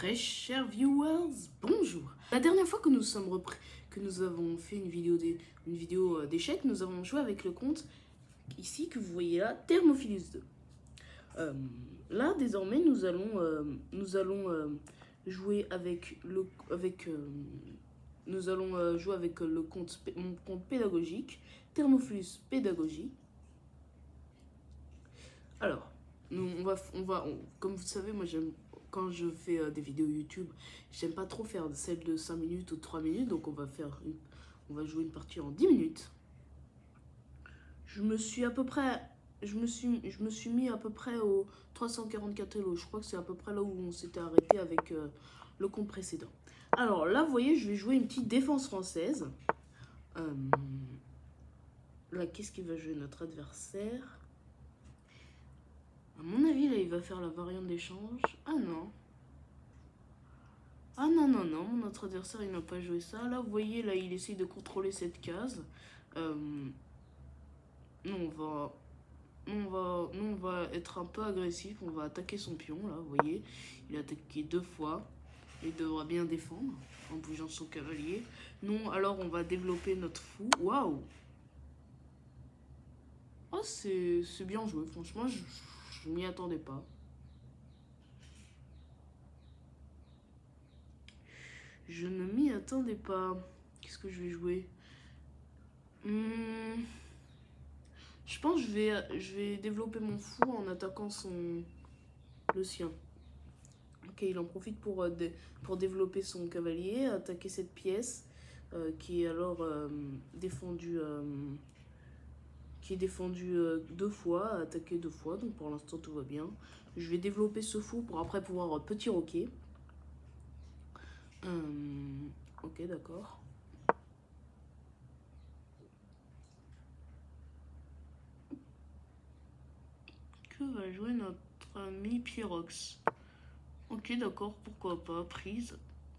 Très chers viewers, bonjour. La dernière fois que nous avons fait une vidéo d'échecs, nous avons joué avec le compte ici que vous voyez là, Thermophilus 2. Là désormais nous allons jouer avec le mon compte pédagogique, Thermophilus Pédagogie. Alors, comme vous savez, moi quand je fais des vidéos YouTube, j'aime pas trop faire celles de 5 minutes ou de 3 minutes, donc on va jouer une partie en 10 minutes. Je me suis mis à peu près au 344 Elo. Je crois que c'est à peu près là où on s'était arrêté avec le compte précédent. Alors là, vous voyez, je vais jouer une petite défense française. Là, qu'est-ce qu'il va jouer notre adversaire? À mon avis, là, il va faire la variante d'échange. Ah non. Ah non, non, non, notre adversaire, il n'a pas joué ça. Là, vous voyez, là, il essaye de contrôler cette case. Nous, on va être un peu agressif. On va attaquer son pion, là, vous voyez. Il a attaqué 2 fois. Il devra bien défendre en bougeant son cavalier. Non, alors on va développer notre fou. Waouh! Oh, c'est bien joué, franchement, je m'y attendais pas. Je ne m'y attendais pas. Qu'est-ce que je vais jouer? Je pense que je vais développer mon fou en attaquant le sien. Ok, il en profite pour développer son cavalier, attaquer cette pièce qui est alors défendue. Qui est défendu 2 fois, attaqué 2 fois, donc pour l'instant tout va bien. Je vais développer ce fou pour après pouvoir petit roquet. Ok, d'accord. Que va jouer notre ami Pyrox? Ok, d'accord, pourquoi pas.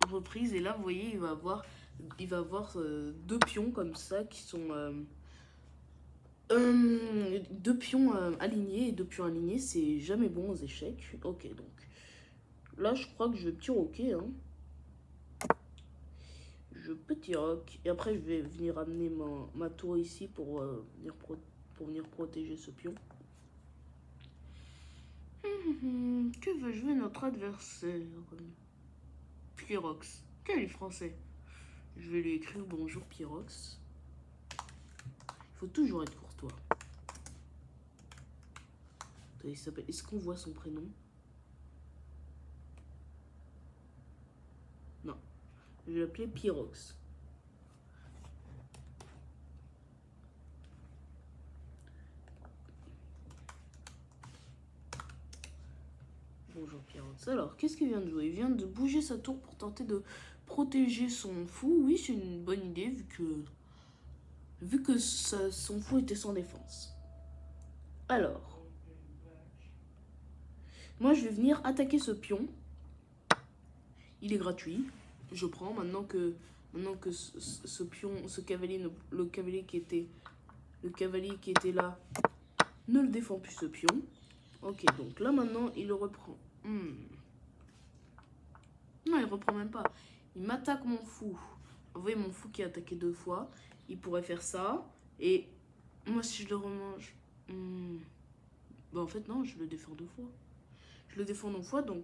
Reprise, et là, vous voyez, il va avoir 2 pions comme ça qui sont... 2 pions alignés, et 2 pions alignés, c'est jamais bon aux échecs. Ok, donc là, je crois que je vais petit roquer, hein. Je petit rock, et après je vais venir amener ma tour ici pour venir protéger ce pion. Que va jouer notre adversaire? Pyrox. Quel est français? Je vais lui écrire bonjour Pyrox. Il faut toujours être courtois. Il s'appelle. Est-ce qu'on voit son prénom? Non. Je vais l'appeler Pyrox. Bonjour Pyrox. Alors, qu'est-ce qu'il vient de jouer? Il vient de bouger sa tour pour tenter de protéger son fou. Oui, c'est une bonne idée vu que son fou était sans défense. Alors, moi je vais venir attaquer ce pion. Il est gratuit. Je prends maintenant que ce pion, ce cavalier, le cavalier qui était là ne le défend plus ce pion. Ok, donc là maintenant il le reprend. Non, il reprend même pas. Il m'attaque mon fou. Vous voyez mon fou qui a attaqué 2 fois. Il pourrait faire ça. Et moi si je le remange... Bah en fait non, je le défends 2 fois. Je le défends 2 fois, donc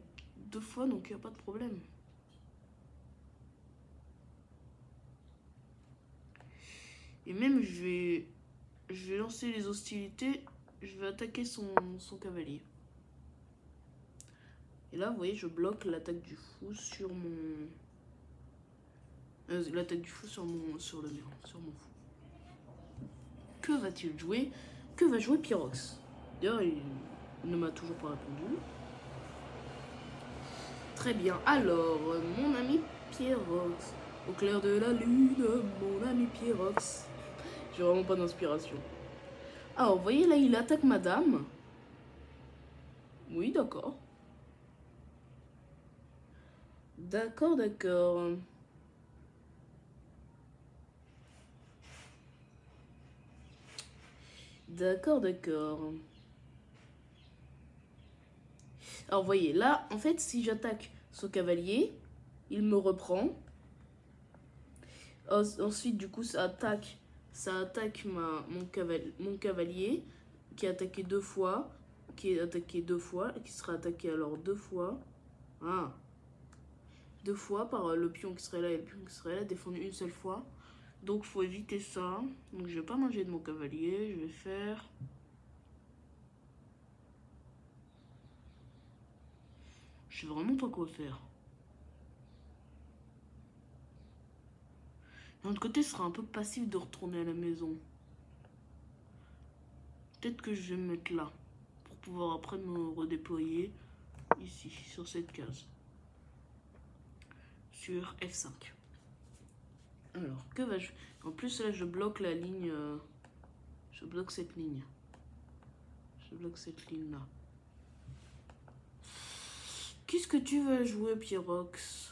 il n'y a pas de problème. Et même je vais lancer les hostilités. Je vais attaquer son cavalier. Et là, vous voyez, je bloque l'attaque du fou sur mon... l'attaque du fou sur le mur, sur mon fou. Que va-t-il jouer? Que va jouer Pyrox? D'ailleurs, il ne m'a toujours pas répondu. Très bien. Alors, mon ami Pyrox. Au clair de la lune, mon ami Pyrox. J'ai vraiment pas d'inspiration. Alors, vous voyez, là, il attaque madame. Oui, d'accord. D'accord, d'accord. D'accord, d'accord. Alors, vous voyez, là, en fait, si j'attaque ce cavalier. Il me reprend. Ensuite, du coup, ça attaque mon cavalier qui est attaqué 2 fois. Qui sera attaqué alors 2 fois. Ah, 2 fois par le pion qui serait là et le pion qui serait là, défendu une seule fois. Donc faut éviter ça. Donc je vais pas manger de mon cavalier, je vais faire... Je sais vraiment pas quoi faire. D'un autre côté, ce sera un peu passif de retourner à la maison. Peut-être que je vais me mettre là. Pour pouvoir après me redéployer ici, sur cette case. Sur F5. Alors, que vais-je... En plus, là, je bloque la ligne... Je bloque cette ligne. Je bloque cette ligne-là. Qu'est-ce que tu veux jouer, Pyrox?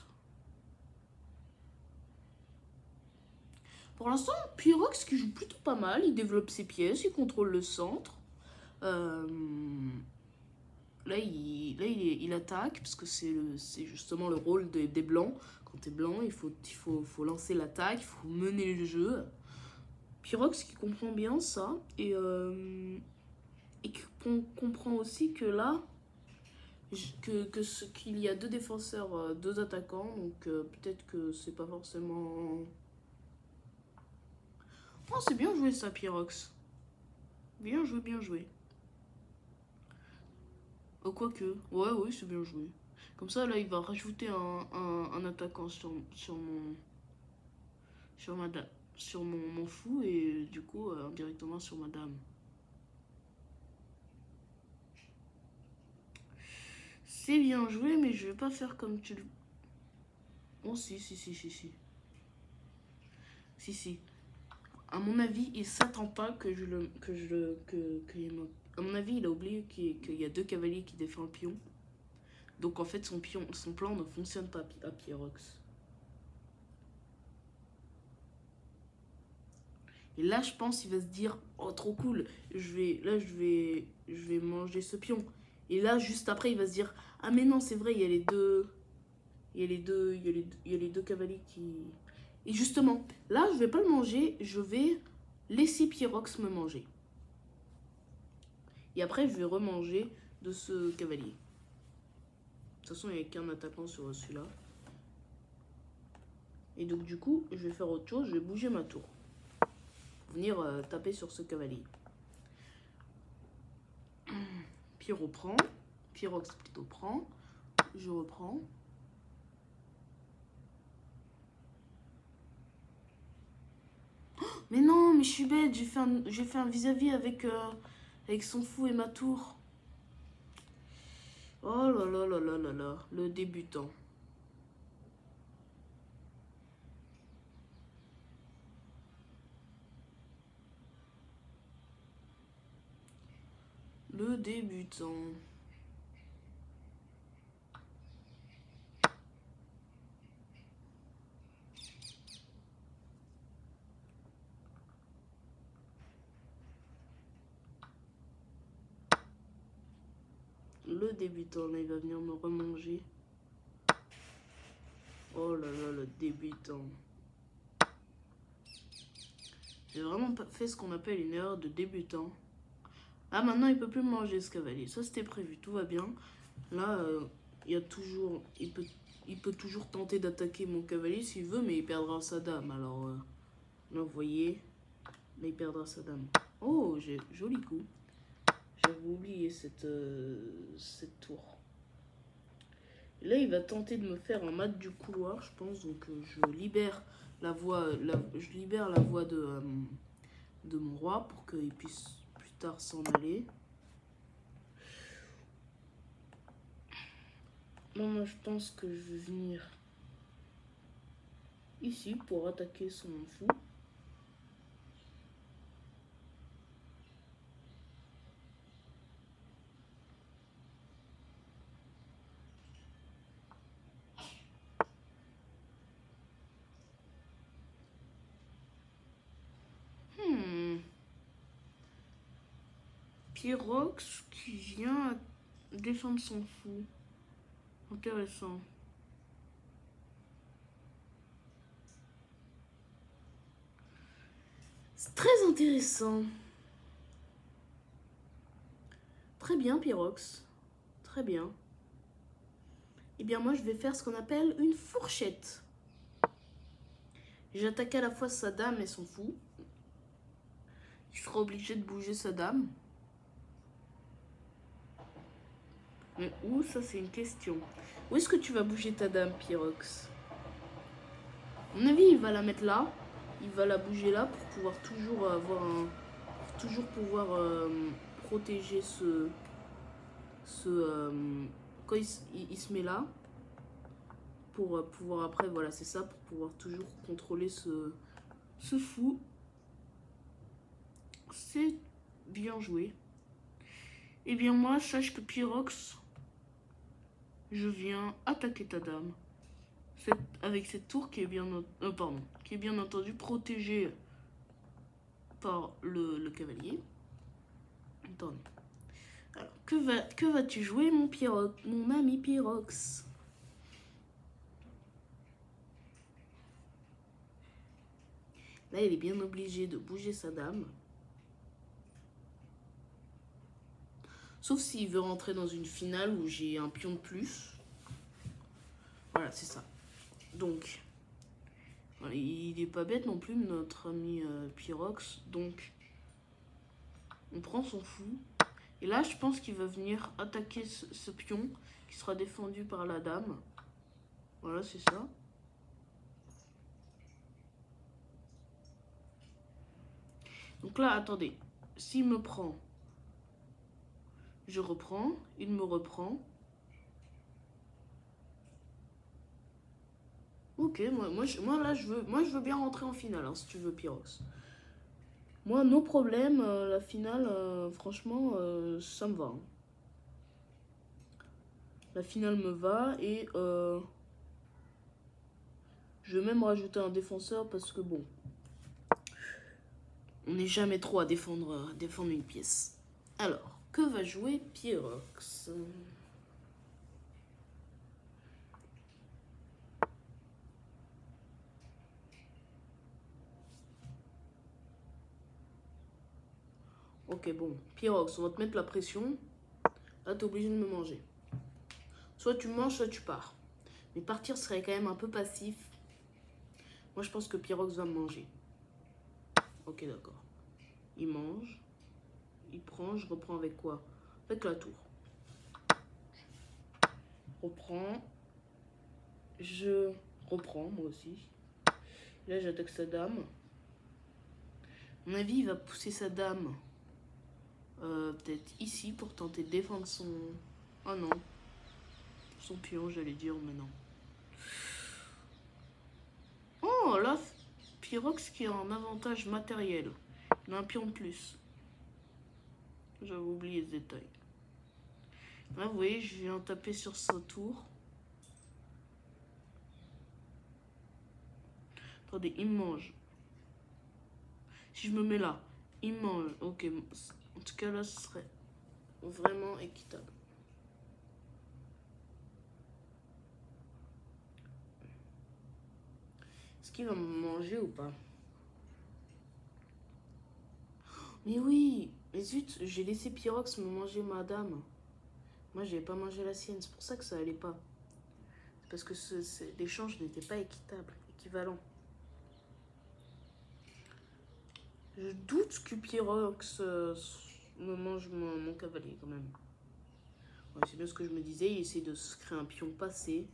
Pour l'instant, Pyrox qui joue plutôt pas mal. Il développe ses pièces, il contrôle le centre. Là, il attaque, parce que c'est justement le rôle des blancs. Quand t'es blanc, il faut lancer l'attaque, il faut mener le jeu. Pyrox qui comprend bien ça, et qui comprend aussi que là, qu'il y a 2 défenseurs, 2 attaquants, donc peut-être que c'est pas forcément... Oh, c'est bien joué ça, Pyrox. Bien joué, bien joué. Quoique, ouais, c'est bien joué. Comme ça, là, il va rajouter un attaquant sur mon fou, et du coup, directement sur ma dame. C'est bien joué, mais je vais pas faire comme tu le... Oh, si. Si. À mon avis, il s'attend pas que à mon avis, il a oublié qu'il y a 2 cavaliers qui défendent le pion. Donc en fait, son plan ne fonctionne pas à Pyrox. Et là, je pense qu'il va se dire, oh trop cool, je vais manger ce pion. Et là, juste après, il va se dire, ah mais non, c'est vrai, il y a les deux cavaliers qui... Et justement, là, je vais pas le manger, je vais laisser Pyrox me manger. Et après, je vais remanger de ce cavalier. De toute façon, il n'y a qu'un attaquant sur celui-là. Et donc, du coup, je vais faire autre chose, je vais bouger ma tour. Venir taper sur ce cavalier. Pyro prend. Pyrox plutôt prend. Je reprends. Mais non, mais je suis bête, j'ai fait un vis-à-vis avec son fou et ma tour. Oh là, le débutant. Le débutant. Le débutant, là, il va venir me remanger. Oh là là, le débutant. J'ai vraiment fait ce qu'on appelle une erreur de débutant. Ah, maintenant, il peut plus manger ce cavalier. Ça, c'était prévu, tout va bien. Là, il peut toujours tenter d'attaquer mon cavalier s'il veut, mais il perdra sa dame. Alors, là, vous voyez, là, il perdra sa dame. Oh, joli coup. J'avais oublié cette tour. Et là, il va tenter de me faire un mat du couloir, je pense. Donc, je libère la voie, de mon roi pour qu'il puisse plus tard s'en aller. Moi, je pense que je vais venir ici pour attaquer son fou. Pyrox qui vient défendre son fou. Intéressant. C'est très intéressant. Très bien, Pyrox. Très bien. Eh bien, moi, je vais faire ce qu'on appelle une fourchette. J'attaque à la fois sa dame et son fou. Il sera obligé de bouger sa dame. Mais où, ça, c'est une question. Où est-ce que tu vas bouger ta dame, Pyrox? À mon avis, il va la mettre là. Il va la bouger là pour pouvoir toujours avoir un... Pour toujours pouvoir protéger quand il se met là. Pour pouvoir après, voilà, c'est ça. Pour pouvoir toujours contrôler ce fou. C'est bien joué. Eh bien moi, sache que Pyrox, je viens attaquer ta dame. Avec cette tour qui est bien, qui est bien entendu protégée par le cavalier. Attendez. Alors, que vas-tu jouer, mon ami Pyrox? Là, il est bien obligé de bouger sa dame. Sauf s'il veut rentrer dans une finale où j'ai un pion de plus. Voilà, c'est ça. Donc, voilà, il est pas bête non plus, notre ami Pyrox. Donc, on prend son fou. Et là, je pense qu'il va venir attaquer ce pion qui sera défendu par la dame. Voilà, c'est ça. Donc là, attendez. S'il me prend, je reprends. Il me reprend. Ok, moi là, je veux bien rentrer en finale, hein, si tu veux, Pyrox. Moi, nos problèmes, la finale, franchement, ça me va. Hein. La finale me va et je vais même rajouter un défenseur parce que bon, on n'est jamais trop à défendre une pièce. Alors, que va jouer Pyrox? Ok, bon, Pyrox, on va te mettre la pression. Là, t'es obligé de me manger. Soit tu manges, soit tu pars. Mais partir serait quand même un peu passif. Moi, je pense que Pyrox va me manger. Ok, d'accord. Il mange. Il prend. Je reprends avec quoi? Avec la tour. Reprends. Je reprends, moi aussi. Là, j'attaque sa dame. À mon avis, il va pousser sa dame peut-être ici pour tenter de défendre son... Oh non. Son pion, j'allais dire, mais non. Oh, là, Pyrox qui a un avantage matériel. Il a un pion de plus. J'avais oublié ce détail. Là, vous voyez, je viens taper sur sa tour. Attendez, il me mange. Si je me mets là, il me mange. Ok, en tout cas, là, ce serait vraiment équitable. Est-ce qu'il va me manger ou pas? Mais oui, mais zut, j'ai laissé Pyrox me manger ma dame. Moi, j'ai pas mangé la sienne, c'est pour ça que ça allait pas. C'est parce que l'échange n'était pas équitable, équivalent. Je doute que Pyrox me mange mon cavalier quand même. Ouais, c'est bien ce que je me disais, il essaie de se créer un pion passé.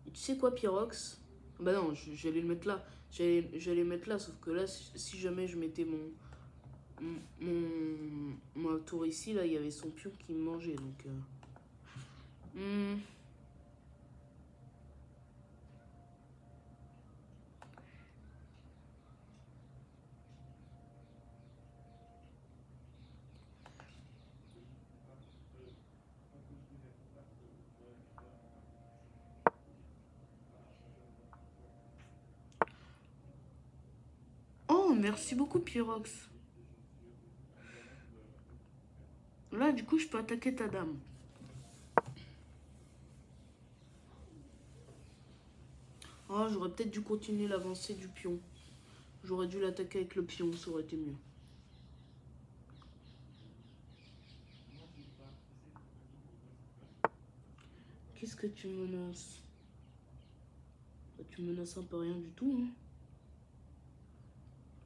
Et tu sais quoi, Pyrox? Bah non, j'allais le mettre là. J'allais le mettre là, sauf que là, si jamais je mettais ma tour ici, là, il y avait son pion qui me mangeait, donc... Oh, merci beaucoup, Pyrox. Là, du coup, je peux attaquer ta dame. Oh, j'aurais peut-être dû continuer l'avancée du pion. J'aurais dû l'attaquer avec le pion, ça aurait été mieux. Qu'est-ce que tu menaces? Bah, tu menaces un peu rien du tout, hein.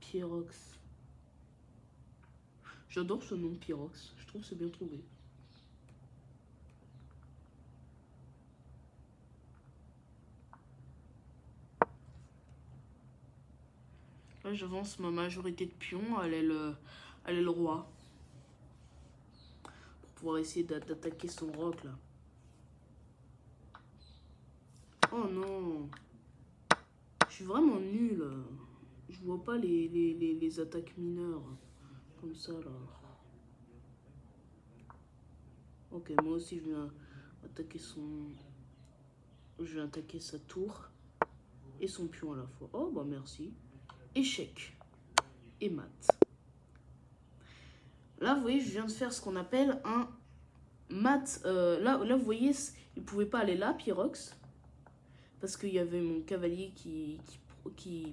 Pyrox. J'adore ce nom, Pyrox. Je trouve que c'est bien trouvé. Là, j'avance ma majorité de pions. Elle est le roi. Pour pouvoir essayer d'attaquer son roc, là. Oh non. Je suis vraiment nul. Je vois pas les attaques mineures. Comme ça, là. Ok, moi aussi, je vais attaquer son... Je vais attaquer sa tour. Et son pion à la fois. Oh, bah merci. Échec. Et mat. Là, vous voyez, je viens de faire ce qu'on appelle un mat. Là, vous voyez, il pouvait pas aller là, Pyrox. Parce qu'il y avait mon cavalier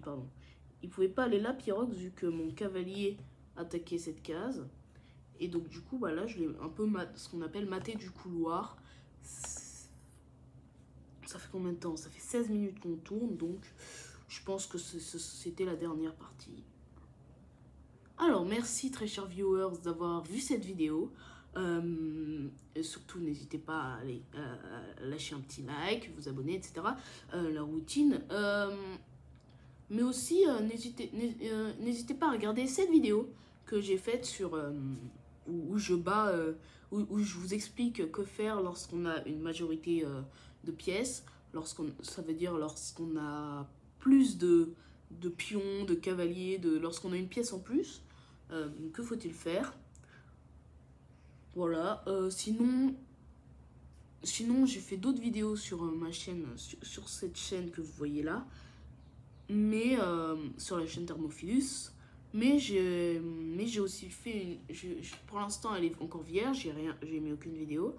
pardon. Il pouvait pas aller là, Pyrox, vu que mon cavalier attaquait cette case. Et donc, du coup, bah, là, je l'ai un peu ce qu'on appelle maté du couloir. Ça fait combien de temps? Ça fait 16 minutes qu'on tourne, donc je pense que c'était la dernière partie. Alors, merci très chers viewers d'avoir vu cette vidéo. Et surtout, n'hésitez pas à lâcher un petit like, vous abonner, etc. La routine. Mais aussi, n'hésitez pas à regarder cette vidéo que j'ai faite sur où je bats, où je vous explique que faire lorsqu'on a une majorité de pièces. Ça veut dire lorsqu'on a plus de pions, de cavaliers, lorsqu'on a une pièce en plus. Que faut-il faire? Voilà. Sinon, j'ai fait d'autres vidéos sur ma chaîne, sur cette chaîne que vous voyez là. Mais sur la chaîne Thermophilus. Mais j'ai aussi fait pour l'instant, elle est encore vierge, j'ai mis aucune vidéo.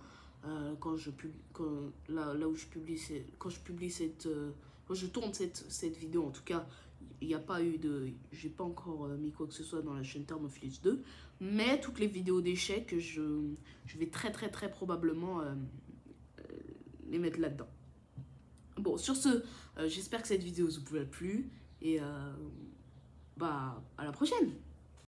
Quand je tourne cette vidéo, en tout cas, il n'y a pas eu j'ai pas encore mis quoi que ce soit dans la chaîne Thermophilus 2. Mais toutes les vidéos d'échecs, je vais très probablement les mettre là-dedans. Bon, sur ce, j'espère que cette vidéo vous a plu et bah à la prochaine.